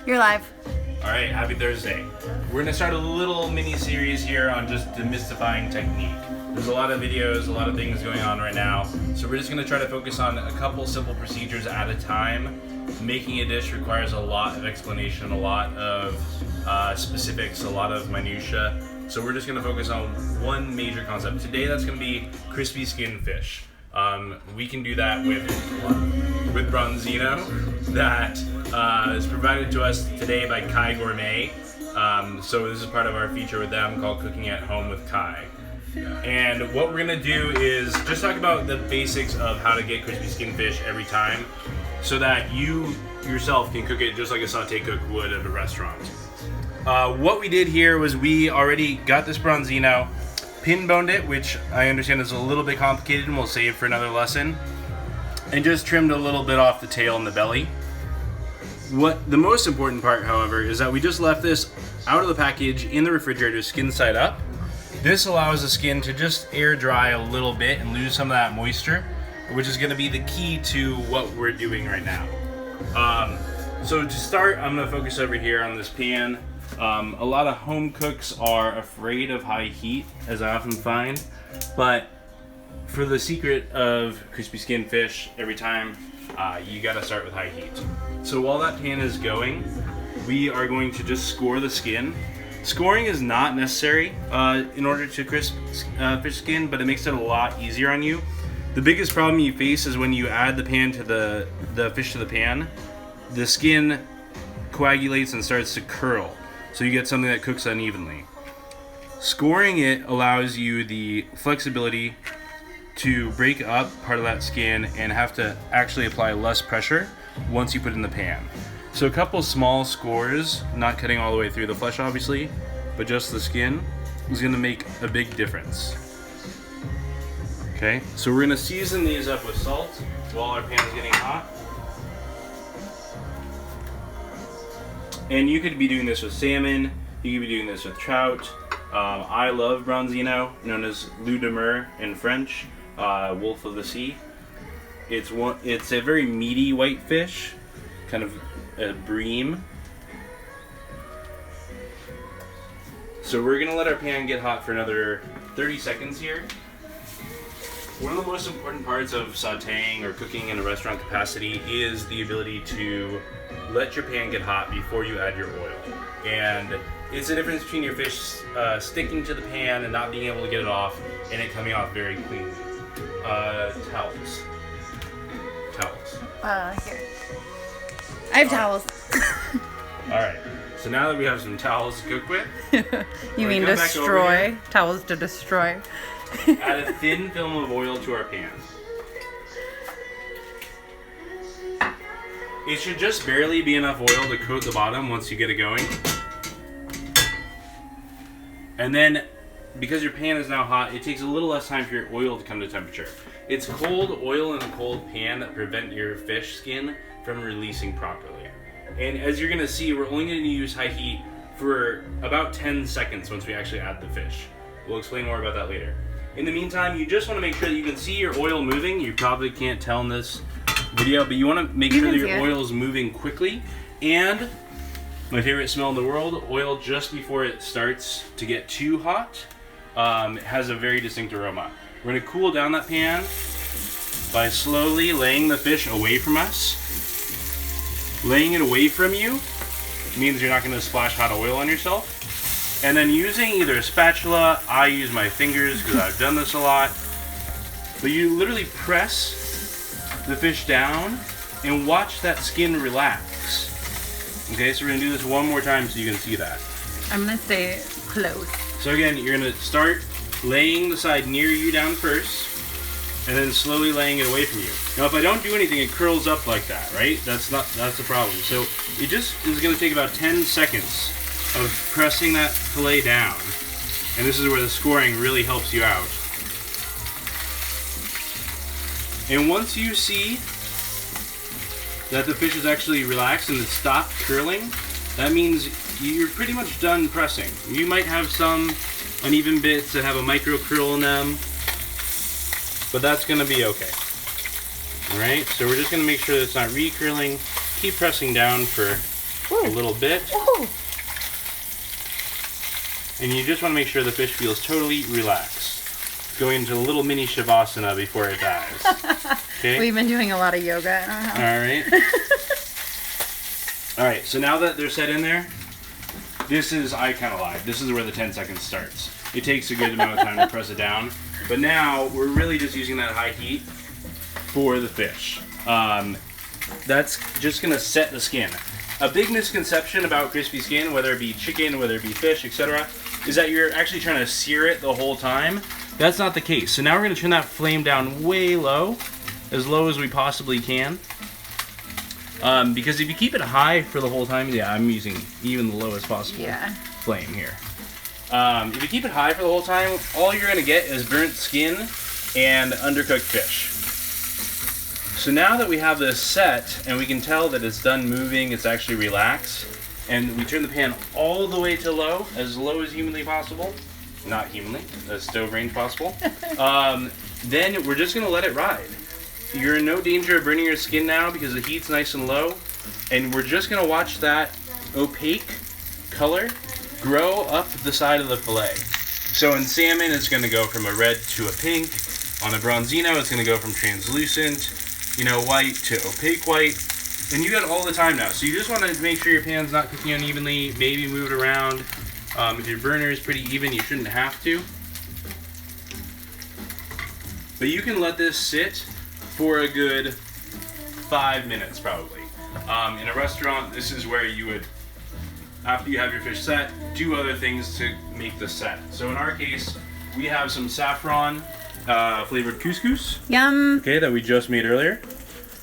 You're live. All right, happy Thursday. We're gonna start a little mini series here on just demystifying technique. There's a lot of videos, a lot of things going on right now. So we're just gonna try to focus on a couple simple procedures at a time. Making a dish requires a lot of explanation, a lot of specifics, a lot of minutia. So we're just gonna focus on one major concept. Today that's gonna be crispy skin fish. We can do that with Branzino that is provided to us today by Gourmet. So this is part of our feature with them called Cooking at Home with Kai. And what we're gonna do is just talk about the basics of how to get crispy skin fish every time so that you yourself can cook it just like a saute cook would at a restaurant. What we did here was we already got this Branzino, pin boned it, which I understand is a little bit complicated and we'll save for another lesson, and just trimmed a little bit off the tail and the belly. What the most important part, however, is that we just left this out of the package in the refrigerator, skin side up. This allows the skin to just air dry a little bit and lose some of that moisture, which is going to be the key to what we're doing right now. So to start, I'm going to focus over here on this pan. A lot of home cooks are afraid of high heat, as I often find, but for the secret of crispy skin fish every time, you got to start with high heat. So while that pan is going, we are going to just score the skin. Scoring is not necessary in order to crisp fish skin, but it makes it a lot easier on you. The biggest problem you face is when you add the pan to the fish to the pan, the skin coagulates and starts to curl. So you get something that cooks unevenly. Scoring it allows you the flexibility to break up part of that skin and have to actually apply less pressure once you put it in the pan. So a couple small scores, not cutting all the way through the flesh obviously, but just the skin is gonna make a big difference. Okay, so we're gonna season these up with salt while our pan is getting hot. And you could be doing this with salmon, you could be doing this with trout. I love Branzino, known as loup de mer in French, wolf of the sea. It's a very meaty white fish, kind of a bream. So we're gonna let our pan get hot for another 30 seconds here. One of the most important parts of sauteing or cooking in a restaurant capacity is the ability to let your pan get hot before you add your oil. And it's the difference between your fish sticking to the pan and not being able to get it off, and it coming off very cleanly. Towels. Here. I have towels. Alright, so now that we have some towels to cook with, You mean destroy? Towels to destroy. add a thin film of oil to our pan. It should just barely be enough oil to coat the bottom once you get it going. And then, because your pan is now hot, it takes a little less time for your oil to come to temperature. It's cold oil in a cold pan that prevent your fish skin from releasing properly. And as you're gonna see, we're only gonna use high heat for about 10 seconds once we actually add the fish. We'll explain more about that later. In the meantime, you just wanna make sure that you can see your oil moving. You probably can't tell in this video, but you wanna make sure that your oil is moving quickly. And my favorite smell in the world, oil just before it starts to get too hot, it has a very distinct aroma. We're gonna cool down that pan by slowly laying the fish away from us. Laying it away from you means you're not gonna splash hot oil on yourself. And then using either a spatula, I use my fingers because I've done this a lot, but you literally press the fish down and watch that skin relax. Okay, so we're gonna do this one more time so you can see that. I'm gonna stay close. So again, you're gonna start laying the side near you down first, and then slowly laying it away from you. Now if I don't do anything, it curls up like that, right? That's the problem. So it just is gonna take about 10 seconds of pressing that fillet down. And this is where the scoring really helps you out. And once you see that the fish is actually relaxed and it's stopped curling, that means you're pretty much done pressing. You might have some uneven bits that have a micro curl in them, but that's gonna be okay. Alright, so we're just gonna make sure that it's not recurling. Keep pressing down for a little bit. Ooh. And you just want to make sure the fish feels totally relaxed. Going into a little mini shavasana before it dies. Okay? We've been doing a lot of yoga. Alright. Alright, so now that they're set in there, this is, I kind of lied, this is where the 10 seconds starts. It takes a good amount of time to press it down. But now, we're really just using that high heat for the fish. That's just going to set the skin. A big misconception about crispy skin, whether it be chicken, whether it be fish, etc., is that you're actually trying to sear it the whole time. That's not the case. So now we're going to turn that flame down way low as we possibly can. Because if you keep it high for the whole time, yeah, I'm using even the lowest possible flame here. If you keep it high for the whole time, all you're going to get is burnt skin and undercooked fish. So now that we have this set, and we can tell that it's done moving, it's actually relaxed, and we turn the pan all the way to low as humanly possible, not humanly, as stove range possible, then we're just going to let it ride. You're in no danger of burning your skin now because the heat's nice and low, and we're just going to watch that opaque color grow up the side of the fillet. So in salmon, it's going to go from a red to a pink. On a Branzino, it's going to go from translucent, white to opaque white. And you got all the time now. So you just want to make sure your pan's not cooking unevenly, maybe move it around. If your burner is pretty even, you shouldn't have to. But you can let this sit for a good 5 minutes probably. In a restaurant, this is where you would, after you have your fish set, do other things to make the set. So in our case, we have some saffron flavored couscous. Yum. Okay, that we just made earlier.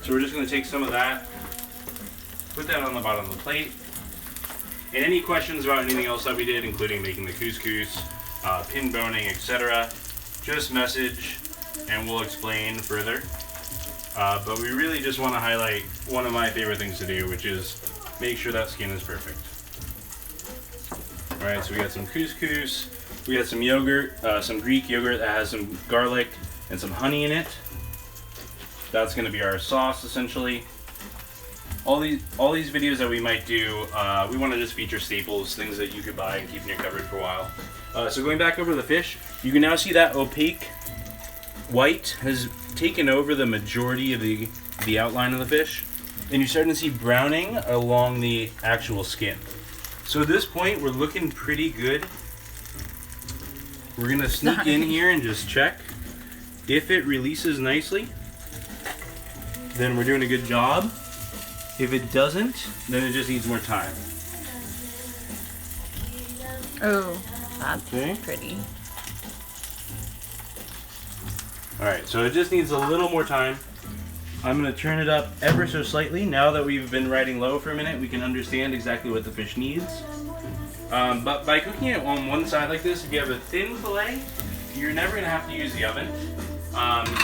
So we're just going to take some of that, put that on the bottom of the plate. And any questions about anything else that we did, including making the couscous, pin boning, etc., just message and we'll explain further. But we really just want to highlight one of my favorite things to do, which is make sure that skin is perfect. Alright, so we got some couscous, we got some yogurt, some Greek yogurt that has some garlic and some honey in it. That's going to be our sauce, essentially. All these videos that we might do, we want to just feature staples, things that you could buy and keep in your cupboard for a while. So going back over the fish, you can now see that opaque white has taken over the majority of the outline of the fish, and you're starting to see browning along the actual skin. So at this point, we're looking pretty good. We're going to sneak in here and just check. If it releases nicely, then we're doing a good job. If it doesn't, then it just needs more time. Oh, that's pretty. Alright, so it just needs a little more time. I'm going to turn it up ever so slightly. Now that we've been riding low for a minute, we can understand exactly what the fish needs. But by cooking it on one side like this, if you have a thin fillet, you're never going to have to use the oven.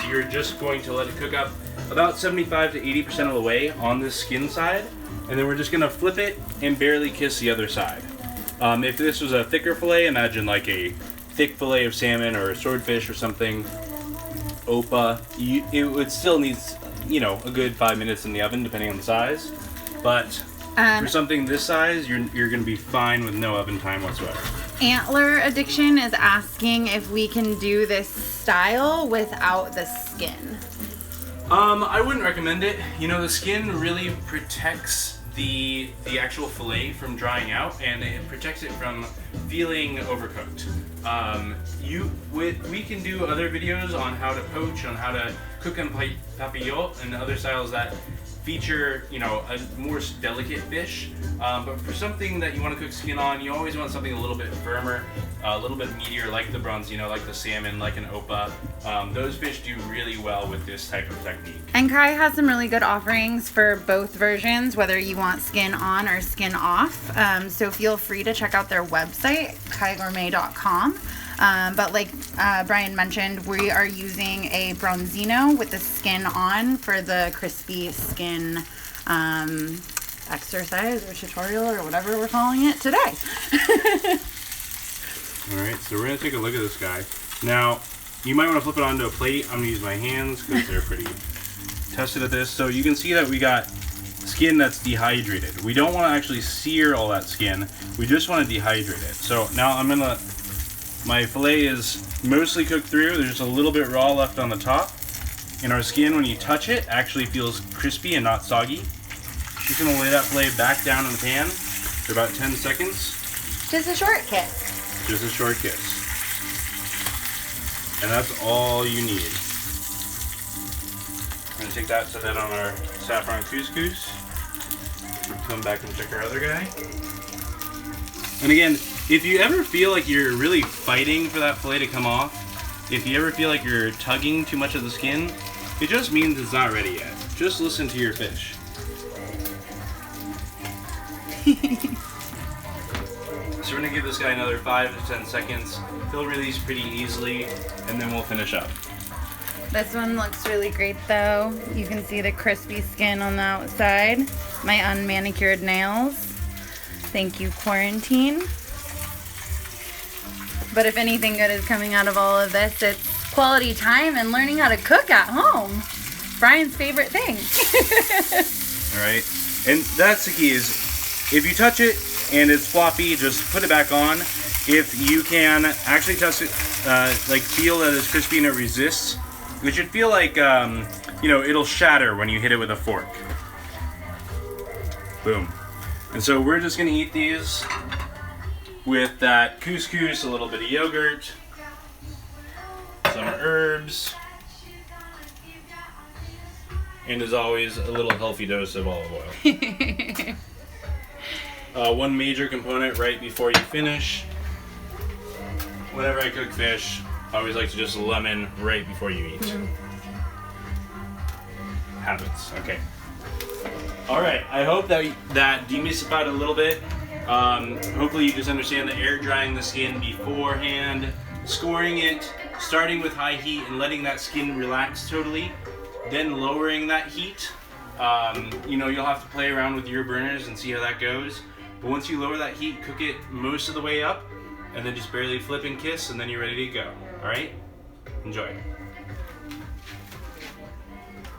You're just going to let it cook up about 75 to 80% of the way on this skin side, and then we're just going to flip it and barely kiss the other side. If this was a thicker fillet, imagine like a thick fillet of salmon or swordfish or something, Opa, it would still need, a good 5 minutes in the oven depending on the size. But for something this size, you're going to be fine with no oven time whatsoever. Antler Addiction is asking if we can do this style without the skin. I wouldn't recommend it. The skin really protects the actual fillet from drying out, and it protects it from feeling overcooked. We can do other videos on how to poach, on how to cook en papillote, and other styles that feature, a more delicate fish. But for something that you want to cook skin on, you always want something a little bit firmer, a little bit meatier, like the Branzino, like the salmon, like an Opa. Those fish do really well with this type of technique. And Kai has some really good offerings for both versions, whether you want skin on or skin off. So feel free to check out their website, kaigourmet.com. But like Brian mentioned, we are using a Branzino with the skin on for the crispy skin exercise or tutorial or whatever we're calling it today. Alright, so we're going to take a look at this guy. Now, you might want to flip it onto a plate. I'm going to use my hands because they're pretty tested at this. So you can see that we got skin skin that's dehydrated. We don't want to actually sear all that skin. We just want to dehydrate it. So now my fillet is mostly cooked through. There's just a little bit raw left on the top. And our skin, when you touch it, actually feels crispy and not soggy. Just gonna lay that fillet back down in the pan for about 10 seconds. Just a short kiss. Just a short kiss. And that's all you need. We're gonna take that, set that on our saffron couscous. We'll come back and check our other guy. And again, if you ever feel like you're really fighting for that fillet to come off, if you ever feel like you're tugging too much of the skin, it just means it's not ready yet. Just listen to your fish. So we're gonna give this guy another 5 to 10 seconds. He'll release pretty easily, and then we'll finish up. This one looks really great though. You can see the crispy skin on the outside. My unmanicured nails. Thank you, quarantine. But if anything good is coming out of all of this, it's quality time and learning how to cook at home. Brian's favorite thing. All right, and that's the key is, if you touch it and it's floppy, just put it back on. If you can actually touch it, like feel that it's crispy and it resists, it should feel like, it'll shatter when you hit it with a fork. Boom. And so we're just gonna eat these with that couscous, a little bit of yogurt, some herbs, and as always, a little healthy dose of olive oil. One major component right before you finish. Whenever I cook fish, I always like to just lemon right before you eat. Habits. Okay. All right. I hope that demystified a little bit. Hopefully you just understand the air drying the skin beforehand, scoring it, starting with high heat and letting that skin relax totally, then lowering that heat. You'll have to play around with your burners and see how that goes. But once you lower that heat, cook it most of the way up, and then just barely flip and kiss, and then you're ready to go. All right? Enjoy.